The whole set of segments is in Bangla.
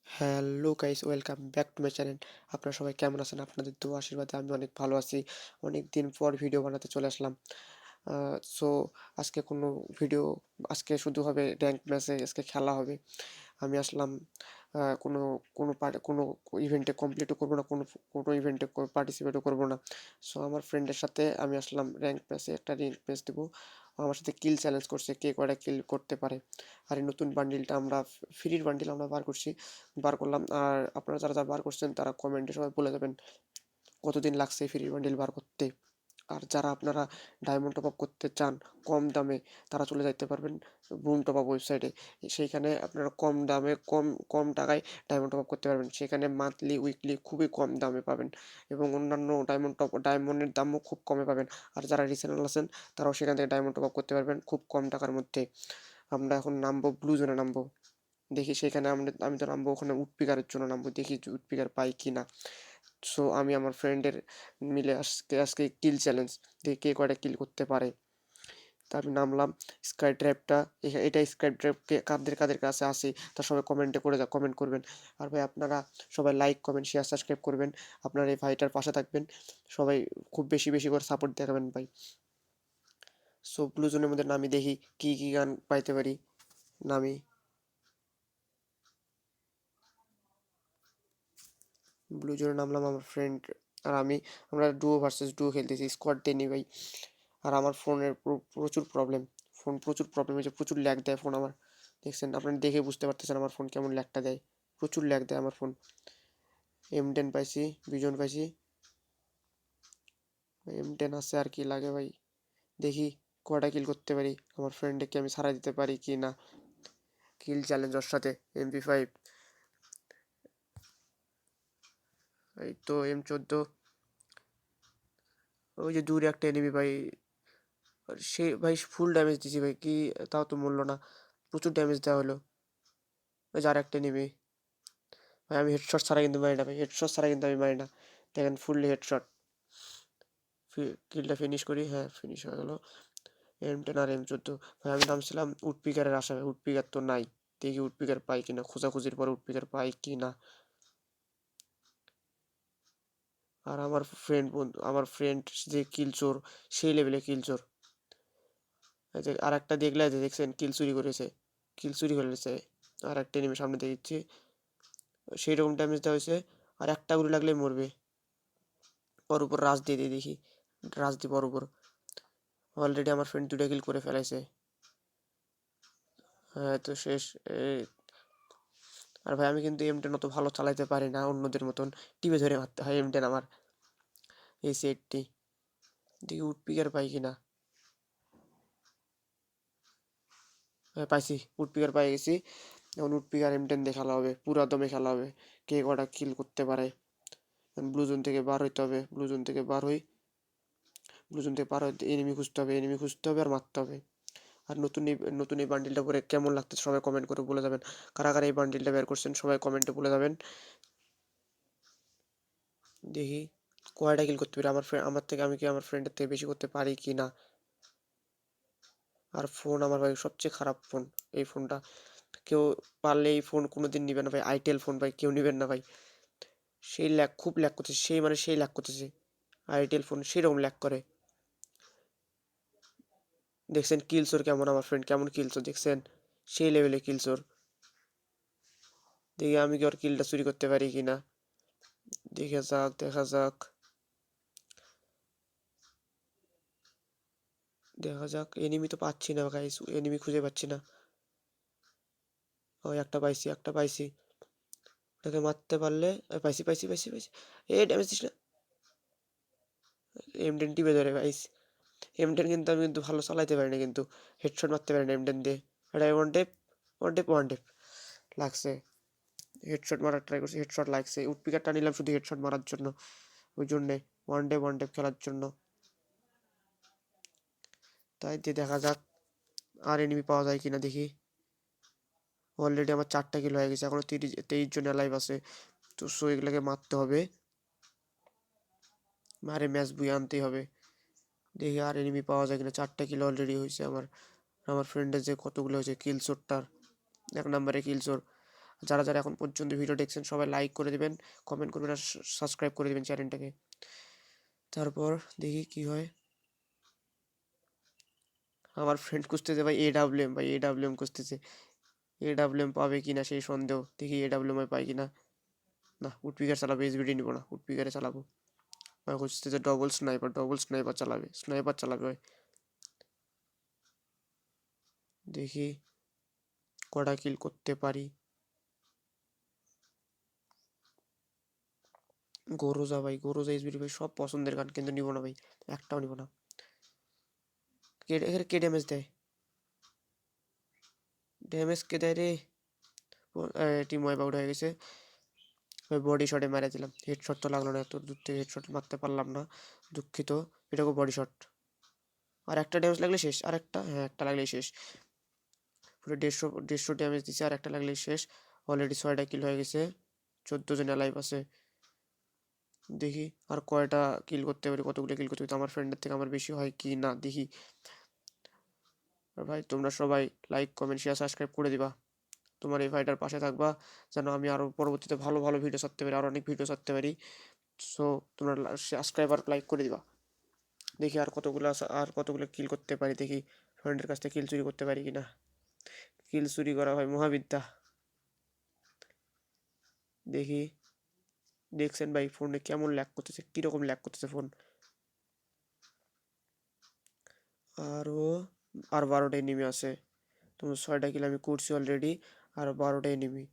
Hello guys, welcome back to my channel. আপনারা সবাই কেমন আছেন? আপনাদের দোয়া আশীর্বাদে আমি অনেক ভালো আছি। অনেক দিন পর ভিডিও বানাতে চলে আসলাম। সো আজকে কোনো ভিডিও, আজকে শুধু হবে র্যাঙ্ক ম্যাচে, আজকে খেলা হবে। আমি আসলাম কোনো কোনো ইভেন্টে কমপ্লিটও করবো না, কোনো ইভেন্টে পার্টিসিপেটও করবো না। সো আমার ফ্রেন্ডের সাথে আমি আসলাম র্যাঙ্ক ম্যাচে, একটা র্যাঙ্ক ম্যাচ দেবো। ও আমার সাথে কিল চ্যালেঞ্জ করছে, কে কয়টা কিল করতে পারে। আর এই নতুন বান্ডিলটা আমরা, ফ্রির বান্ডিল আমরা বার করলাম। আর আপনারা যারা যারা বার করছেন তারা কমেন্টে সবাই বলে যাবেন কতদিন লাগছে এই ফ্রির বান্ডিল বার করতে। আর যারা আপনারা ডায়মন্ড টপ আপ করতে চান কম দামে, তারা চলে যাইতে পারবেন বুম টপ আপ ওয়েবসাইটে। সেইখানে আপনারা কম দামে, কম কম টাকায় ডায়মন্ড টপ আপ করতে পারবেন। সেখানে মান্থলি, উইকলি খুবই কম দামে পাবেন, এবং অন্যান্য ডায়মন্ডের দামও খুব কমে পাবেন। আর যারা রিসেলার আছেন তারাও সেখান থেকে ডায়মন্ড টপ আপ করতে পারবেন খুব কম টাকার মধ্যে। আমরা এখন নামবো ব্লু জোনে নামবো। দেখি সেখানে আমি তো নামবো ওখানে উডপিকারের জন্য নামবো, দেখি উডপিকার পাই কি না। সো আমি আমার ফ্রেন্ডের মিলে আজকে কিল চ্যালেঞ্জ, দেখি কে কয়টা কিল করতে পারে। তা আমি নামলাম। স্কাই ড্রাইভটা, এটা স্কাই ড্রাইভকে কাদের কাদের কাছে আসে তা সবাই কমেন্ট করবেন। আর ভাই আপনারা সবাই লাইক, কমেন্ট, শেয়ার, সাবস্ক্রাইব করবেন। আপনারা এই ভাইটার পাশে থাকবেন। সবাই খুব বেশি বেশি করে সাপোর্ট দেখাবেন ভাই। সো ব্লু জোনের মধ্যে নামি, দেখি কি কি গান পাইতে পারি। নামি ব্লু জোনে নামলাম। আমার ফ্রেন্ড আর আমি, আমরা ডুও ভার্সেস ডুও খেলতেছি, স্কোয়াড দিয়ে নি ভাই। আর আমার ফোনের প্রচুর প্রবলেম, ফোন প্রচুর প্রবলেম হয়েছে, প্রচুর ল্যাগ দেয় ফোন আমার। দেখছেন, আপনারা দেখে বুঝতে পারতেছেন আমার ফোন কেমন ল্যাগটা দেয়। প্রচুর ল্যাগ দেয় আমার ফোন। M10 পাইছি, বিজন পাইছি। M10 আছে, আর কি লাগে ভাই। দেখি কয়টা কিল করতে পারি, আমার ফ্রেন্ডকে আমি সারাই দিতে পারি কি না। কিল চ্যালেঞ্জ ওর সাথে MP5, এই তো M14। ওই যে দূরে একটা এনিমি ভাই, সে ভাই ফুল ড্যামেজ দিছি ভাই, কি তাও তো মূল্য না, প্রচুর ড্যামেজ দেওয়া হলো। ওই যে আর একটা এনিমি ভাই, আমি হেডশট ছাড়া কিন্তু মারি না ভাই, হেডশট ছাড়া কিন্তু আমি মারি না। দেখেন ফুললি হেডশট। কিলটা ফিনিশ করি, হ্যাঁ ফিনিশ হয়ে গেল। M10 আর M14। ভাই আমি নামছিলাম উডপিকারের আশায়, উডপিকার তো নাই। দেখি উডপিকার পাই কিনা, খোঁজাখুঁজির পর উডপিকার পাই কিনা। আর আমার ফ্রেন্ড যে কিলচোর, সেই লেভেলে কিলচোর। আর একটা দেখলে যে দেখছেন কিল চুরি করেছে, কিল চুরি করেছে। আর একটা এনিমি সামনে দেখছি, সেই রকম ড্যামেজ দেওয়া হয়েছে। আর একটা গুলি লাগলেই মরবে। ওর উপর রাজ দিয়ে দিয়ে দেখি, রাজ দিব ওর উপর। অলরেডি আমার ফ্রেন্ড দুটা কিল করে ফেলাইছে। হ্যাঁ তো শেষ। আর ভাই আমি কিন্তু M10 অত ভালো চালাইতে পারি না অন্যদের মতন, টিপে ধরে মারতে হয় M10 আমার। এই সেটটি দেখি উডপিকার পাই কিনা। হ্যাঁ পাইছি, উডপিকার পাই গেছি। এখন উডপিকার M10 দিয়ে খেলা হবে, পুরা দমে খেলা হবে, কে কটা কিল করতে পারে। ব্লু জোন থেকে বার হইতে হবে, ব্লু জোন থেকে বার হই। ব্লু জোন থেকে বার হইতে এনিমি খুঁজতে হবে আর মারতে হবে। আর নতুন এই বান্ডিলটা পরে কেমন লাগতেছে সবাই কমেন্ট করে বলে যাবেন। কারা কারা এই বান্ডিলটা বের করছেন সবাই কমেন্টে বলে যাবেন। দেখি কয়টা কিল করতে পারি, আমার থেকে, আমি কি আমার ফ্রেন্ডের থেকে বেশি করতে পারি কি না। আর ফোন আমার ভাই সবচেয়ে খারাপ ফোন, এই ফোনটা। কেউ পারলে এই ফোন কোনোদিন নিবেন না ভাই, আইটেল ফোন ভাই, কেউ নিবেন না ভাই। সেই ল্যাগ, খুব ল্যাগ করতেছে, সেই ল্যাগ করতেছে। আইটেল ফোন সেরকম ল্যাগ করে। দেখছেন কিলসোর কেমন, আমার ফ্রেন্ড কেমন কিলসোর দেখছেন, সেই লেভেলে কিলসোর। দেখি আমি কি ওর কিলটা চুরি করতে পারি কি না। দেখা যাক দেখা যাক। এনিমি তো পাচ্ছি না গাইস, এনিমি খুঁজে পাচ্ছি না। ও একটা পাইছি। ওটাকে মারতে পারলে, পাইছি। এ ড্যামেজ দিস না। M10 টিপে ধরে গাইস। M10 কিন্তু আমি কিন্তু ভালো চালাইতে পারি না, কিন্তু হেডশট মারতে পারি না M10 দিয়ে। এটা ওয়ান টেপ লাগছে। হেডশট মারার ট্রাই করছি, হেডশট লাগছে। উডপিকারটা নিলাম শুধু হেডশট মারার জন্য, ওই জন্যে ওয়ান টেপ খেলার জন্য। তাই দিয়ে দেখা যাক আর এনিমি পাওয়া যায় কিনা দেখি। অলরেডি আমার 4টা কিল হয়ে গেছে, এখনো 23 জন লাইভ আছে। তো সো এগুলোকে মারতে হবে, মারে ম্যাচ বুয়ে আনতেই হবে। দেখি আর এনিমি পাওয়া যায় কিনা। 4টা কিল অলরেডি হয়েছে আমার। আমার ফ্রেন্ডের যে কতগুলো হয়েছে কিলচোরটার, 1 নম্বরে কিলচোর। যারা যারা এখন পর্যন্ত ভিডিও দেখছেন সবাই লাইক করে দেবেন, কমেন্ট করবেন আর সাবস্ক্রাইব করে দেবেন চ্যানেলটাকে। তারপর দেখি কি হয়। আমার ফ্রেন্ড খুঁজতেছে ভাই AWM, ভাই AWM খুঁজতেছে। AWM পাবে কিনা সেই সন্দেহ, দেখি AWM পাই কিনা। না, উডপিকার চালাবো, SBD নিব না, উডপিকারে চালাবো। ভাই খুঁজতেছে ডবল স্নাইপার চালাবে, স্নাইপার চালাবে ভাই। দেখি কটা কিল করতে পারি। গোরোজা ভাই, গোরোজা SBD ভাই সব পছন্দের গান, কিন্তু নিব না ভাই, একটাও নিব না। কে ড্যামেজ দেয়, ড্যামেজ কে দেয় রে? টিম ওয়াইপ আউট হয়ে গেছে। ওই বডি শটে মেরে দিলাম, হেডশট তো লাগলো না, এত দূর থেকে হেডশট মারতে পারলাম না, দুঃখিত। এটাকে বডি শট, আর একটা ড্যামেজ লাগলে শেষ, আর একটা, হ্যাঁ একটা লাগলেই শেষ। পুরো 150 ড্যামেজ দিছে, আর একটা লাগলেই শেষ। অলরেডি 6টা কিল হয়ে গেছে, 14 জন অ্যালাইভ আছে। দেখি আর কয়টা কিল করতে পারি, কতগুলো কিল করতে পারি, আমার ফ্রেন্ডের থেকে আমার বেশি হয় কি না দেখি। আর ভাই তোমরা সবাই লাইক কমেন্ট শেয়ার সাবস্ক্রাইব করে দিবা, তোমার এই ভাইটার পাশে থাকবা, যেন আমি আরও পরবর্তীতে ভালো ভালো ভিডিও ছাড়তে পারি, আরও অনেক ভিডিও ছাড়তে পারি। সো তোমরা সাবস্ক্রাইব আর লাইক করে দিবা। দেখি আর কতগুলো কিল করতে পারি, দেখি ফ্রেন্ডের কাছ থেকে কিল চুরি করতে পারি কিনা। কিল চুরি করা হয় মহাবিদ্যা। দেখি, দেখছেন ভাই ফোনে কেমন ল্যাগ করতেছে, কিরকম ল্যাগ করতেছে ফোন। আরও আর 12টা এনিমি আছে, তোমার 6টা কিল আমি করছি অলরেডি, আর 12টা এনিমি।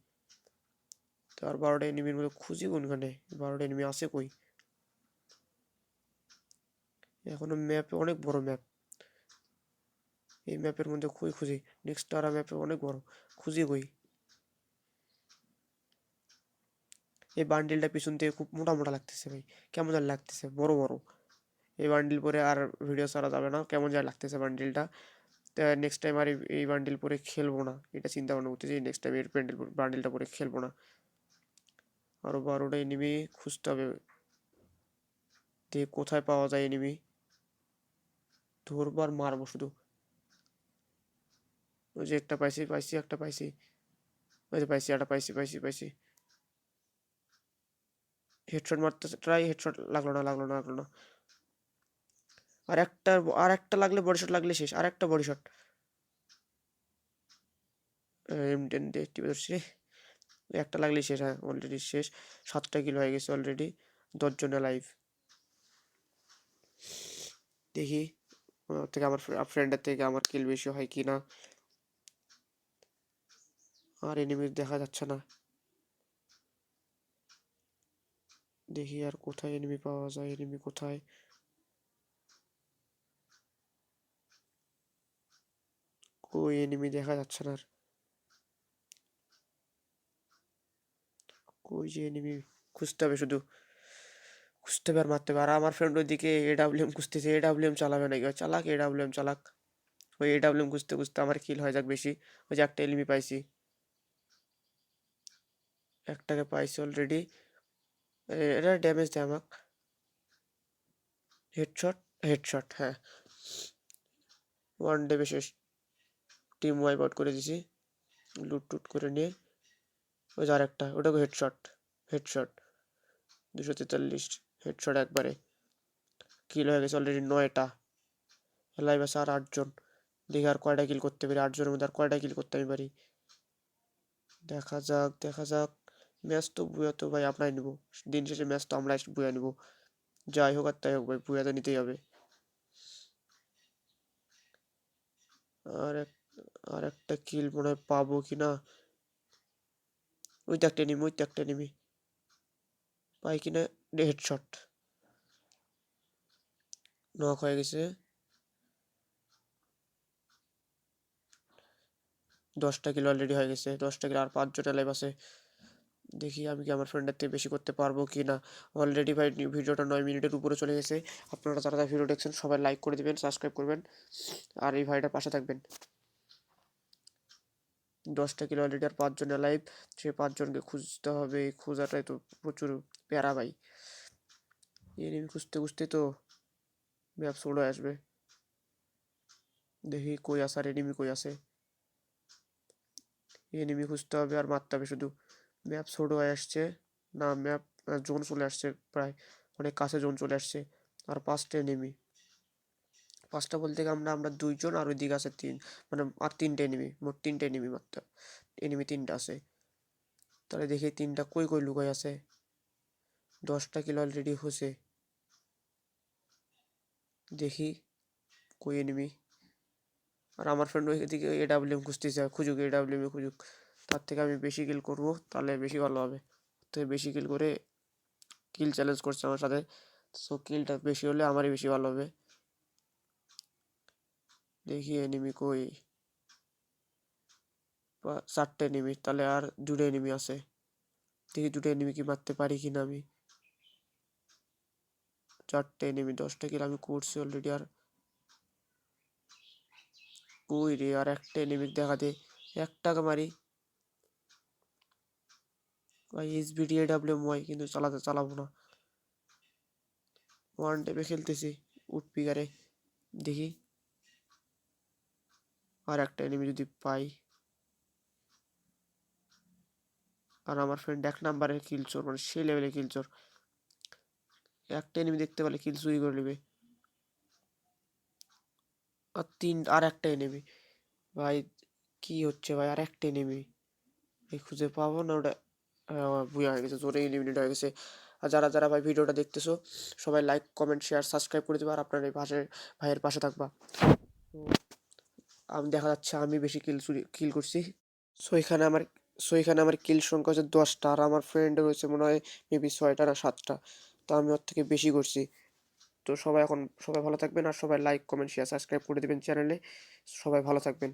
তো আর 12টা এনিমির মধ্যে খুঁজি কোনখানে, 12টা এনিমি আছে কই? এখনো ম্যাপে অনেক বড় ম্যাপ, এই ম্যাপের মধ্যে খুঁজি, নেক্সট টারা ম্যাপে অনেক বড়, খুঁজি কই? এই বান্ডিলটা পিছন থেকে খুব মোটা মোটা লাগতেছে ভাই, কেমন যেন লাগতেছে, বড় বড়। এই বান্ডিল পরে আর ভিডিও ছাড়া যাবে না, কেমন যেন লাগতেছে বান্ডিলটা। নেক্সট টাইম আর এই বান্ডিল পরে খেলবো না, এটা চিন্তা ভাবনা করতেছি, নেক্সট টাইম এই বান্ডিলটা পরে খেলবো না। আরও 12টা এনিমি খুঁজতে হবে, কোথায় পাওয়া যায় এনিমি, ধরবার মারবো শুধু। ওই যে একটা পাইছি একটা পাইছি, ওই যে পাইছি একটা পাইছি। হেডশট মারতে ট্রাই, হেডশট লাগলো না। আর একটা, আর একটা লাগলে বডি শট লাগলে শেষ, আর একটা বডি শট। M10 দিয়ে টিপে ধরছি রে, একটা লাগলেই শেষ, হ্যাঁ অলরেডি শেষ। 7টা কিল হয়ে গেছে অলরেডি, 10 জন লাইভ। দেখি থেকে আমার ফ্রেন্ডের থেকে আমার কিল বেশি হয় কি না। আর এনিমি দেখা যাচ্ছে না, দেখি আর কোথায় এনিমি পাওয়া যায়, এনিমি কোথায়? ওই এনিমি দেখা যাচ্ছে না আর, ওই যে এনিমি, খুঁজতে হবে শুধু, খুঁজতে হবে আর মারতে হবে। আর আমার ফ্রেন্ড ওইদিকে AWM খুঁজতেছে, AWM চালাবে নাকি, চালাক, AWM চালাক। ওই AWM খুঁজতে খুঁজতে আমার কিল হয়ে যাক বেশি। ওই যে একটা এনিমি পাইছি, একটাকে পাইছি অলরেডি। এটা ড্যামেজ দেয় আমাক, হেডশট, হেডশট, হ্যাঁ। ওয়ান ডে শেষ, টিম ওয়াইপ আউট করে দিছি, লুট টুট করে নিয়ে। ওই যে আরেকটা, ওটাকে হেডশট, হেডশট 243, হেডশট একবারে। কিল হয়ে গেছে অলরেডি 9টা, লাইভ আছে আর 8জন। দেখি আর কয়টা কিল করতে পারি, 8জনের মধ্যে আর কয়টা কিল করতে আমি পারি, দেখা যাক। ম্যাচ তো বুয়া তো ভাই আমরাই নেবো, দিন শেষে ম্যাচ তো আমরাই বুয়া নেবো, যাই হোক আর তাই হোক ভাই, বুয়া তো নিতেই হবে। আর এক, আর একটা কিল মনে হয় পাবো কি না। ওই তো একটা এনিমি, পাই কিনা। হেডশট, নক হয়ে গেছে। 10টা কিল অলরেডি হয়ে গেছে, 10টা কিল, আর 5জন লাইভ আছে। দেখি আমি কি আমার ফ্রেন্ডের থেকে বেশি করতে পারবো কি না। অলরেডি ভাই ভিডিওটা 9 মিনিটের উপরে চলে গেছে। আপনারা যারা যারা ভিডিও দেখছেন সবাই লাইক করে দিবেন, সাবস্ক্রাইব করবেন, আর এই ভাইটার পাশে থাকবেন। 10টা কিলো অলরেডি, আর 5জন লাইভ, সে 5জনকে খুঁজতে হবে, এই খোঁজাটাই তো প্রচুর প্যারা ভাই। এনিমি খুঁজতে খুঁজতে তো ম্যাপ চলে আসবে। দেখি কই আছে, আর এনিমি কই আছে, এনিমি খুঁজতে হবে আর মারতে হবে শুধু। ম্যাপ ছোট হয়ে আসছে, না ম্যাপ জোন চলে আসছে, প্রায় অনেক কাছে জোন চলে আসছে। আর 5টা এনিমি, 5টা বলতে আমরা আমরা 2জন, আর ওইদিকে আছে 3, মানে আর 3টে এনিমি, মোট 3টে এনিমি মাত্র। এনিমি 3টা আছে। তাহলে দেখি 3টা কই কই লুকাই আছে। 10টা কিল অলরেডি হয়েছে। দেখি কই এনিমি। আর আমার ফ্রেন্ড ওইদিকে এডাব্লিউএম খুঁজতেছে, খুঁজুক এডাব্লিউএম খুঁজুক। তার থেকে আমি বেশি কিল করবো, তাহলে বেশি ভালো হবে। তো বেশি কিল করে কিল চ্যালেঞ্জ করছে আমার সাথে, সো কিলটা বেশি হলে আমারই বেশি ভালো হবে। দেখি এনিমি কই, 4টে এনিমি, তাহলে আর 2টা এনিমি আছে। দেখি 2টা এনিমি কি মারতে পারি কিনা আমি। 4টে এনিমি, 10টা কিল আমি করছি অলরেডি। আর কই রে, আর একটা এনিমি দেখা দে, একটাকে মারি। ভাই এসবিডি এডাব্লিউএম কিন্তু চালাবো না, ওয়ান টেপে খেলতেছি উঠপিকারে। দেখি আর একটা এনিমি যদি পাই। আর আমার ফ্রেন্ড 1 নাম্বারের কিলচোর, মানে সেই লেভেলে কিলচোর। একটা এনিমি দেখতে পেলে কিল চুরি করে নেবে। আর একটা এনিমি। ভাই কি হচ্ছে ভাই, আর একটা এনিমি খুঁজে পাবো না ওটা। বুয়া হয়ে গেছে, জোরে এলিমিনেট হয়ে গেছে। আর যারা যারা ভাই ভিডিওটা দেখতেছো, সবাই লাইক কমেন্ট শেয়ার সাবস্ক্রাইব করে দেবে, আর আপনার এই ভাইয়ের পাশে থাকবা। তো আমি দেখা যাচ্ছে আমি বেশি কিল করছি। সো এখানে আমার সো এখানে আমার কিল সংখ্যা হচ্ছে 10টা, আর আমার ফ্রেন্ডের হচ্ছে মনে হয় মেবি 6টা না 7টা। তো আমি ওর থেকে বেশি করছি। তো সবাই ভালো থাকবেন, আর সবাই লাইক কমেন্ট শেয়ার সাবস্ক্রাইব করে দেবেন চ্যানেলে। সবাই ভালো থাকবেন।